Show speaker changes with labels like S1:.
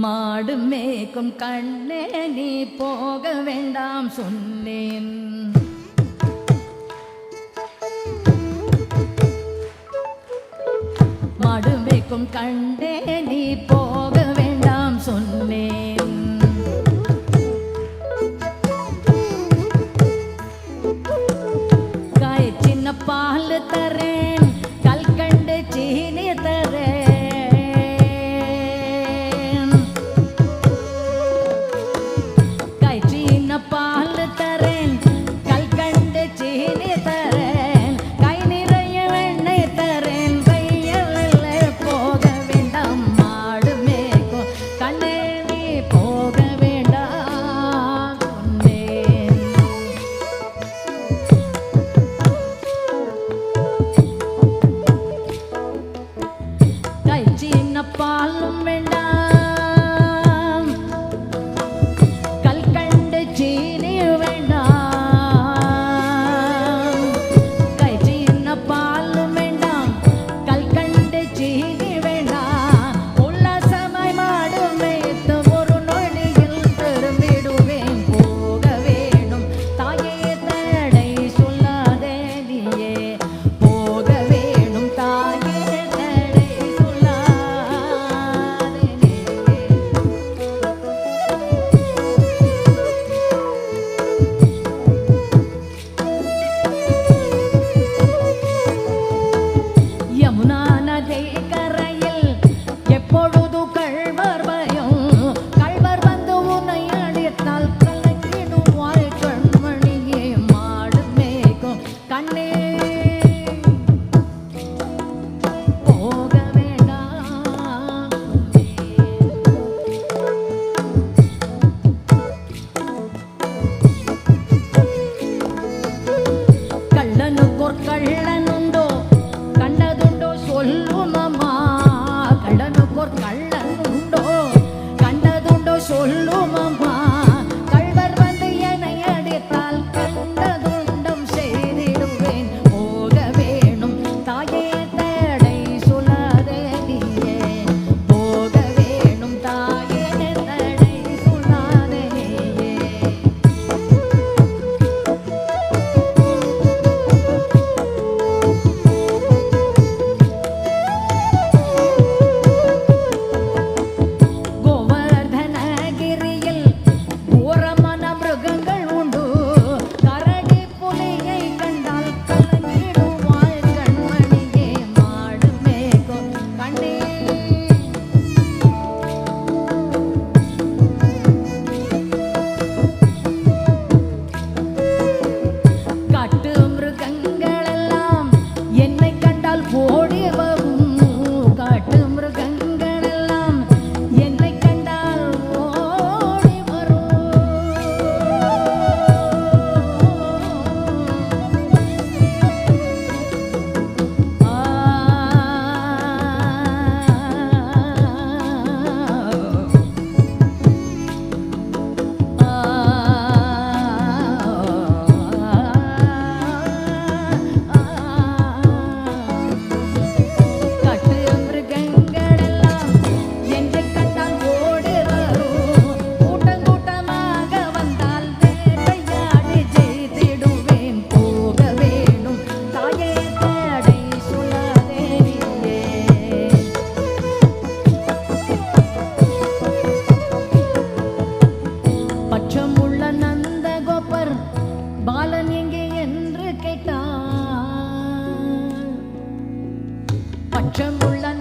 S1: மாடு மேய்க்கும் கண்ணே நீ போக வேண்டாம் சொன்னேன். மாடு மேய்க்கும் கண்ணே நீ போக வேண்டாம் சொன்னேன். காய் சின்ன பால் தரேன், கல்கண்டு சீனி தரேன். பால் தரேன், கல்கண்டு சீனி தரேன், கை நிறைய வெண்ணெய் தரேன். கையில் போக வேண்டாம் மாடு மேய்க்கும் கண்ணே நீ போக வேண்டாம் சொன்னேன். கை சின்ன பாலும் வேண்டாம், கள்ளனுண்டோ கண்டதுண்டோ சொல்லுமம்மா. கள்ளனுக்கோர் கள்ளனுண்டோ கண்டதுண்டோ சொல்லுமம்மா. கள்வர் வந்து என்னை அடித்தால் கண்டதுண்டம் செய்திடுவேன். போக வேணும் தாயே தடை சொல்லாதே நீயே. போக வேணும் தாயே தடை சொல்லாதே நீயே. பாலன் எங்கே என்று கேட்டான். பட்சமுள்ள